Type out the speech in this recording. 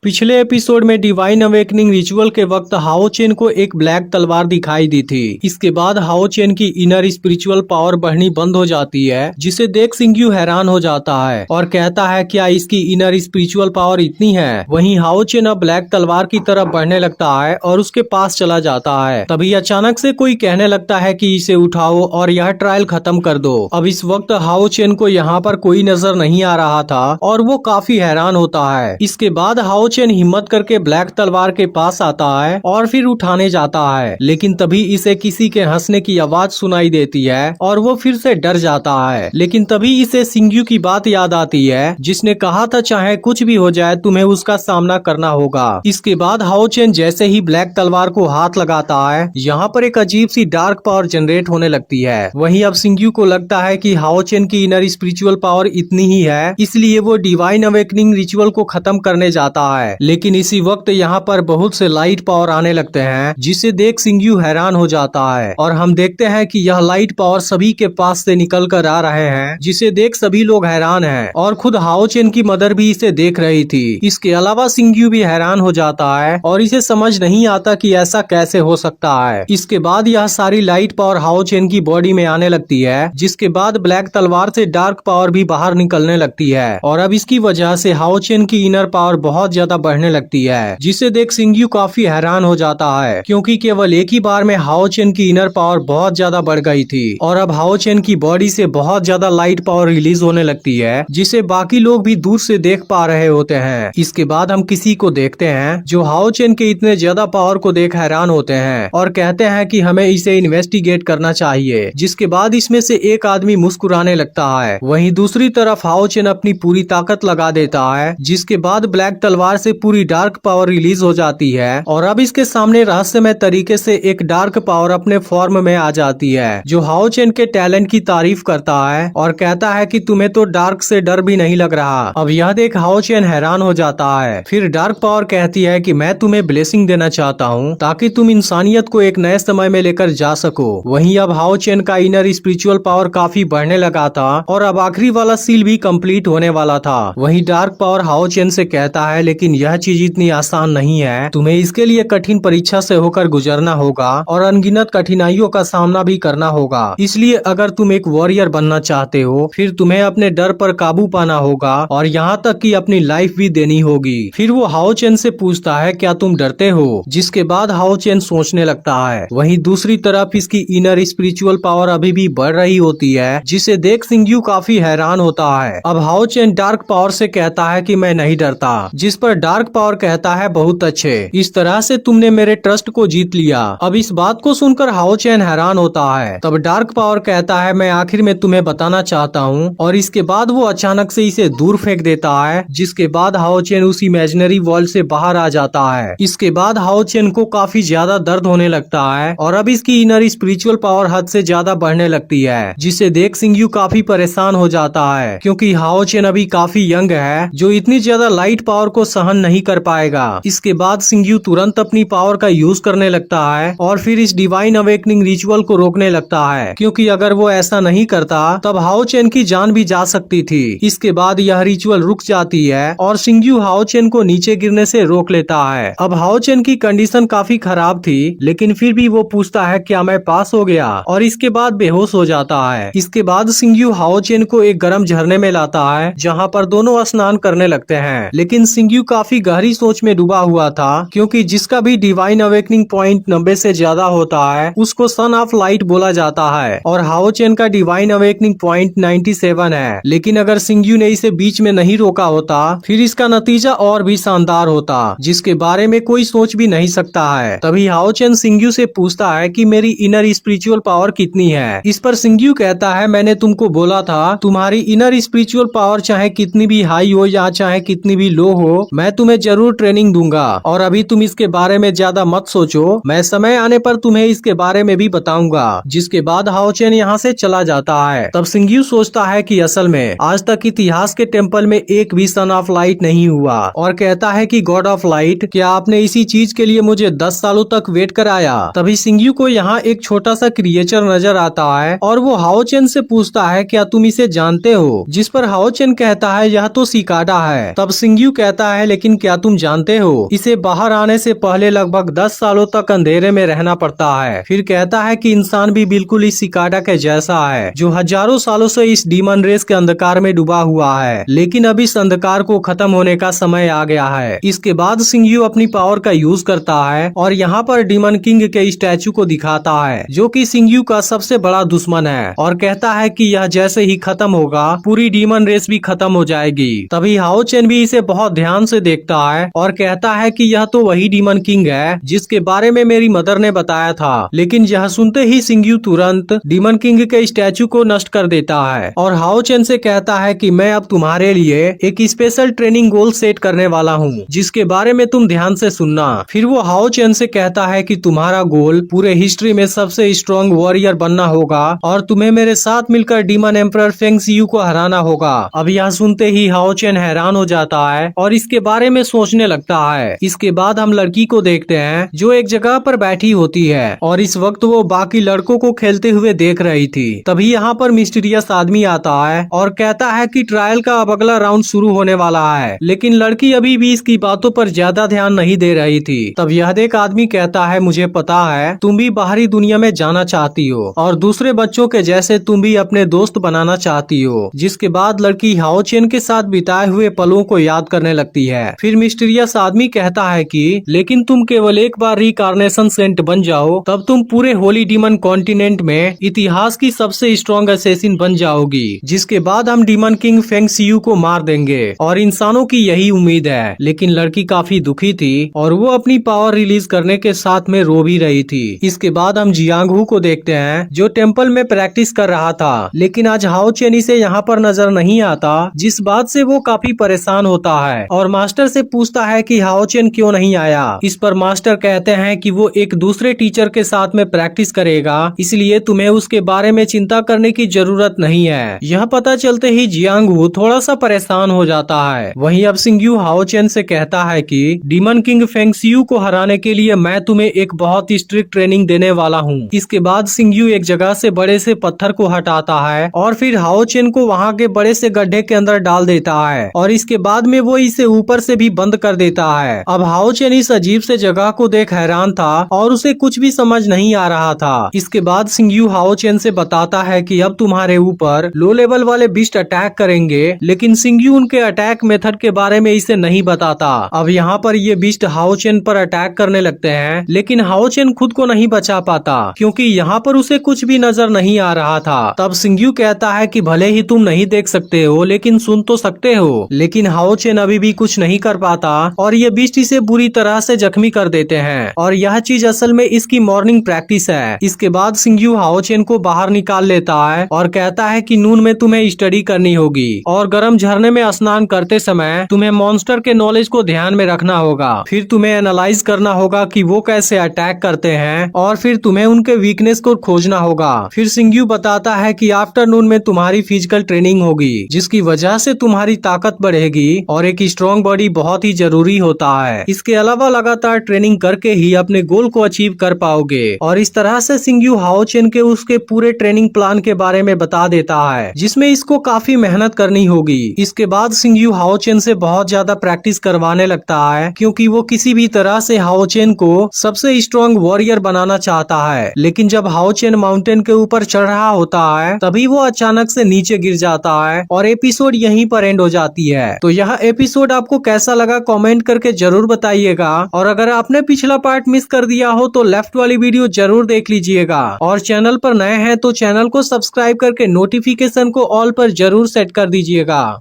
पिछले एपिसोड में divine awakening ritual के वक्त हाओ चेन को एक ब्लैक तलवार दिखाई दी थी। इसके बाद हाओ चेन की इनर स्पिरिचुअल पावर बढ़नी बंद हो जाती है, जिसे देख सिंग्यू हैरान हो जाता है और कहता है क्या इसकी इनर स्पिरिचुअल पावर इतनी है। वहीं हाओ चेन अब ब्लैक तलवार की तरफ बढ़ने लगता है और उसके पास चला जाता है। तभी अचानक से कोई कहने लगता है कि इसे उठाओ और यह ट्रायल खत्म कर दो। अब इस वक्त हाओ चेन को यहाँ पर कोई नजर नहीं आ रहा था और वो काफी हैरान होता है। इसके बाद हाओ चेन हिम्मत करके ब्लैक तलवार के पास आता है और फिर उठाने जाता है, लेकिन तभी इसे किसी के हंसने की आवाज सुनाई देती है और वो फिर से डर जाता है। लेकिन तभी इसे सिंग्यू की बात याद आती है, जिसने कहा था चाहे कुछ भी हो जाए तुम्हें उसका सामना करना होगा। इसके बाद हाओ चेन जैसे ही ब्लैक तलवार को हाथ लगाता है, यहाँ पर एक अजीब सी डार्क पावर जनरेट होने लगती है। वहीं अब सिंग्यू को लगता है कि हाओ चेन की इनर स्पिरिचुअल पावर इतनी ही है, इसलिए वो डिवाइन अवेकनिंग रिचुअल को खत्म करने जाता है। लेकिन इसी वक्त यहाँ पर बहुत से लाइट पावर आने लगते हैं, जिसे देख सिंग्यू हैरान हो जाता है और हम देखते हैं कि यह लाइट पावर सभी के पास से निकल कर आ रहे हैं, जिसे देख सभी लोग हैरान हैं और खुद हाओ चेन की मदर भी इसे देख रही थी। इसके अलावा सिंग्यू भी हैरान हो जाता है और इसे समझ नहीं आता कि ऐसा कैसे हो सकता है। इसके बाद यह सारी लाइट पावर हाओ चेन की बॉडी में आने लगती है, जिसके बाद ब्लैक तलवार से डार्क पावर भी बाहर निकलने लगती है और अब इसकी वजह से हाओ चेन की इनर पावर बहुत ज्यादा बढ़ने लगती है, जिसे देख सिंग्यू काफी हैरान हो जाता है, क्योंकि केवल एक ही बार में हाओ चेन की इनर पावर बहुत ज्यादा बढ़ गई थी और अब हाओ चेन की बॉडी से बहुत ज्यादा लाइट पावर रिलीज होने लगती है, जिसे बाकी लोग भी दूर से देख पा रहे होते हैं। इसके बाद हम किसी को देखते हैं जो हाओ चेन के इतने ज्यादा पावर को देख हैरान होते हैं और कहते हैं कि हमें इसे इन्वेस्टिगेट करना चाहिए। जिसके बाद इसमें से एक आदमी मुस्कुराने लगता है। वहीं दूसरी तरफ हाओ चेन अपनी पूरी ताकत लगा देता है, जिसके बाद ब्लैक तलवार से पूरी डार्क पावर रिलीज हो जाती है और अब इसके सामने रहस्यमय तरीके से एक डार्क पावर अपने फॉर्म में आ जाती है, जो हाओ चेन के टैलेंट की तारीफ करता है और कहता है कि तुम्हें तो डार्क से डर भी नहीं लग रहा। अब यह देख हाओ चेन हैरान हो जाता है। फिर डार्क पावर कहती है कि मैं तुम्हें ब्लेसिंग देना चाहता हूँ ताकि तुम इंसानियत को एक नए समय में लेकर जा सको। वहीं अब हाओ चेन का इनर स्पिरिचुअल पावर काफी बढ़ने लगा था और अब आखिरी वाला सील भी कंप्लीट होने वाला था। वहीं डार्क पावर हाओ चेन से कहता है लेकिन यह चीज इतनी आसान नहीं है, तुम्हें इसके लिए कठिन परीक्षा से होकर गुजरना होगा और अनगिनत कठिनाइयों का सामना भी करना होगा। इसलिए अगर तुम एक वॉरियर बनना चाहते हो फिर तुम्हें अपने डर पर काबू पाना होगा और यहाँ तक कि अपनी लाइफ भी देनी होगी। फिर वो हाओ चेन से पूछता है क्या तुम डरते हो, जिसके बाद हाओ चेन सोचने लगता है। वहीं दूसरी तरफ इसकी इनर स्पिरिचुअल पावर अभी भी बढ़ रही होती है, जिसे देख सिंग्यू काफी हैरान होता है। अब हाओ चेन डार्क पावर से कहता है कि मैं नहीं डरता, जिस पर डार्क पावर कहता है बहुत अच्छे, इस तरह से तुमने मेरे ट्रस्ट को जीत लिया। अब इस बात को सुनकर हाओ चेन हैरान होता है। तब डार्क पावर कहता है मैं आखिर में तुम्हें बताना चाहता हूँ और इसके बाद वो अचानक से इसे दूर फेंक देता है, जिसके बाद हाओ चेन उस इमेजिनरी वर्ल्ड से बाहर आ जाता है। इसके बाद हाओ चेन को काफी ज्यादा दर्द होने लगता है और अब इसकी इनर स्पिरिचुअल पावर हद से ज्यादा बढ़ने लगती है, जिसे देख सिंग्यू काफी परेशान हो जाता है, क्योंकि हाओ चेन अभी काफी यंग है जो इतनी ज्यादा लाइट पावर को सहन नहीं कर पाएगा। इसके बाद सिंग्यू तुरंत अपनी पावर का यूज करने लगता है और फिर इस डिवाइन अवेकनिंग रिचुअल को रोकने लगता है, क्योंकि अगर वो ऐसा नहीं करता तब हाओ चेन की जान भी जा सकती थी। इसके बाद यह रिचुअल रुक जाती है और सिंग्यू हाओ चेन को नीचे गिरने से रोक लेता है। अब हाओ चेन की कंडीशन काफी खराब थी, लेकिन फिर भी वो पूछता है क्या मैं पास हो गया, और इसके बाद बेहोश हो जाता है। इसके बाद सिंग्यू हाओ चेन को एक गर्म झरने में लाता है, जहाँ पर दोनों स्नान करने लगते हैं। लेकिन सिंग्यू काफी गहरी सोच में डूबा हुआ था, क्योंकि जिसका भी डिवाइन अवेकनिंग पॉइंट 90 से ज्यादा होता है उसको सन ऑफ लाइट बोला जाता है और हाओ चेन का डिवाइन अवेकनिंग पॉइंट 97 है। लेकिन अगर सिंग्यू ने इसे बीच में नहीं रोका होता फिर इसका नतीजा और भी शानदार होता, जिसके बारे में कोई सोच भी नहीं सकता है। तभी हाओ चेन सिंग्यू से पूछता है कि मेरी इनर स्पिरिचुअल पावर कितनी है। इस पर सिंग्यू कहता है मैंने तुमको बोला था तुम्हारी इनर स्पिरिचुअल पावर चाहे कितनी भी हाई हो या चाहे कितनी भी लो हो, मैं तुम्हें जरूर ट्रेनिंग दूंगा और अभी तुम इसके बारे में ज्यादा मत सोचो, मैं समय आने पर तुम्हें इसके बारे में भी बताऊंगा। जिसके बाद हाओ चेन यहाँ से चला जाता है। तब सिंग्यू सोचता है कि असल में आज तक इतिहास के टेम्पल में एक भी सन ऑफ लाइट नहीं हुआ और कहता है कि गॉड ऑफ लाइट क्या आपने इसी चीज के लिए मुझे 10 सालों तक वेट कराया। तभी सिंग्यू को यहाँ एक छोटा सा क्रिएचर नजर आता है और वो हाओ चेन से पूछता है क्या तुम इसे जानते हो, जिस पर हाओ चेन कहता है यह तो सिकाडा है। तब सिंग्यू कहता है लेकिन क्या तुम जानते हो इसे बाहर आने से पहले लगभग 10 सालों तक अंधेरे में रहना पड़ता है। फिर कहता है कि इंसान भी बिल्कुल इस सिकाडा के जैसा है जो हजारों सालों से इस डीमन रेस के अंधकार में डूबा हुआ है, लेकिन अब इस अंधकार को खत्म होने का समय आ गया है। इसके बाद सिंग्यू अपनी पावर का यूज करता है और यहाँ पर डीमन किंग के स्टैचू को दिखाता है जो कि सिंग्यू का सबसे बड़ा दुश्मन है, और कहता है कि यह जैसे ही खत्म होगा पूरी डीमन रेस भी खत्म हो जाएगी। तभी हाओ चेन भी इसे बहुत ध्यान से देखता है और कहता है कि यह तो वही डीमन किंग है जिसके बारे में मेरी मदर ने बताया था। लेकिन यह सुनते ही सिंग्यू तुरंत डीमन किंग के स्टैचू को नष्ट कर देता है और हाओ चेन से कहता है कि मैं अब तुम्हारे लिए एक स्पेशल ट्रेनिंग गोल सेट करने वाला हूँ जिसके बारे में तुम ध्यान से सुनना। फिर वो हाओ चेन से कहता है कि तुम्हारा गोल पूरे हिस्ट्री में सबसे स्ट्रॉन्ग वॉरियर बनना होगा और तुम्हें मेरे साथ मिलकर डीमन एम्परर फेंग शियू को हराना होगा। अब यह सुनते ही हाओ चेन हैरान हो जाता है और इसके बारे में सोचने लगता है। इसके बाद हम लड़की को देखते हैं जो एक जगह पर बैठी होती है और इस वक्त वो बाकी लड़कों को खेलते हुए देख रही थी। तभी यहाँ पर मिस्टीरियस आदमी आता है और कहता है कि ट्रायल का अब अगला राउंड शुरू होने वाला है, लेकिन लड़की अभी भी इसकी बातों पर ज्यादा ध्यान नहीं दे रही थी। तब यह देख आदमी कहता है मुझे पता है तुम भी बाहरी दुनिया में जाना चाहती हो और दूसरे बच्चों के जैसे तुम भी अपने दोस्त बनाना चाहती हो। जिसके बाद लड़की हाओ चेन के साथ बिताए हुए पलों को याद करने लगती है। फिर मिस्टीरियस आदमी कहता है कि लेकिन तुम केवल एक बार रिकार्नेशन सेंट बन जाओ तब तुम पूरे होली डीमन कॉन्टिनेंट में इतिहास की सबसे स्ट्रॉन्ग असैसिन बन जाओगी, जिसके बाद हम डीमन किंग फेंग शियू को मार देंगे और इंसानों की यही उम्मीद है। लेकिन लड़की काफी दुखी थी और वो अपनी पावर रिलीज करने के साथ में रो भी रही थी। इसके बाद हम जियांग हू को देखते हैं जो टेम्पल में प्रैक्टिस कर रहा था, लेकिन आज हाओ चेन से यहाँ पर नजर नहीं आता, जिस बात से वो काफी परेशान होता है और मास्टर से पूछता है कि हाओ चेन क्यों नहीं आया। इस पर मास्टर कहते हैं कि वो एक दूसरे टीचर के साथ में प्रैक्टिस करेगा, इसलिए तुम्हें उसके बारे में चिंता करने की जरूरत नहीं है। यह पता चलते ही जियांग हू थोड़ा सा परेशान हो जाता है। वहीं अब सिंग्यू हाओ चेन से कहता है कि डीमन किंग फेंग शियू को हराने के लिए मैं तुम्हें एक बहुत ही स्ट्रिक्ट ट्रेनिंग देने वाला हूँ। इसके बाद सिंग्यू एक जगह से बड़े से पत्थर को हटाता है और फिर हाओ चेन को वहाँ के बड़े से गड्ढे के अंदर डाल देता है और इसके बाद में वो इसे ऊपर से भी बंद कर देता है। अब हाओ चेन इस अजीब से जगह को देख हैरान था और उसे कुछ भी समझ नहीं आ रहा था। इसके बाद सिंग्यू हाओ चेन से बताता है कि अब तुम्हारे ऊपर लो लेवल वाले बीस्ट अटैक करेंगे, लेकिन सिंग्यू उनके अटैक मेथड के बारे में इसे नहीं बताता। अब यहाँ पर ये बीस्ट हाओ चेन पर अटैक करने लगते हैं, लेकिन हाओ चेन खुद को नहीं बचा पाता क्योंकि यहाँ पर उसे कुछ भी नजर नहीं आ रहा था। तब सिंग्यू कहता है कि भले ही तुम नहीं देख सकते हो लेकिन सुन तो सकते हो, लेकिन हाओ चेन अभी भी कुछ नहीं कर पाता और ये बीस्ट इसे बुरी तरह से जख्मी कर देते हैं और यह चीज असल में इसकी मॉर्निंग प्रैक्टिस है। इसके बाद सिंग्यू हाओ चेन को बाहर निकाल लेता है और कहता है कि नून में तुम्हें स्टडी करनी होगी और गर्म झरने में स्नान करते समय तुम्हें मॉन्स्टर के नॉलेज को ध्यान में रखना होगा। फिर तुम्हें एनालाइज करना होगा कि वो कैसे अटैक करते हैं और फिर तुम्हें उनके वीकनेस को खोजना होगा। फिर सिंग्यू बताता है कि आफ्टरनून में तुम्हारी फिजिकल ट्रेनिंग होगी जिसकी वजह से तुम्हारी ताकत बढ़ेगी और एक स्ट्रॉन्ग बॉडी बहुत ही जरूरी होता है। इसके अलावा लगातार ट्रेनिंग करके ही अपने गोल को अचीव कर पाओगे। और इस तरह से सिंग्यू हाओ चेन के उसके पूरे ट्रेनिंग प्लान के बारे में बता देता है जिसमें इसको काफी मेहनत करनी होगी। इसके बाद सिंग्यू हाओ चेन से बहुत ज्यादा प्रैक्टिस करवाने लगता है क्योंकि वो किसी भी तरह से हाओ चेन को सबसे स्ट्रॉन्ग वॉरियर बनाना चाहता है। लेकिन जब हाओ चेन माउंटेन के ऊपर चढ़ रहा होता है तभी वो अचानक से नीचे गिर जाता है और एपिसोड यहीं पर एंड हो जाती है। तो यह एपिसोड आपको कैसा लगा कमेंट करके जरूर बताइएगा और अगर आपने पिछला पार्ट मिस कर दिया हो तो लेफ्ट वाली वीडियो जरूर देख लीजिएगा और चैनल पर नए हैं तो चैनल को सब्सक्राइब करके नोटिफिकेशन को ऑल पर जरूर सेट कर दीजिएगा।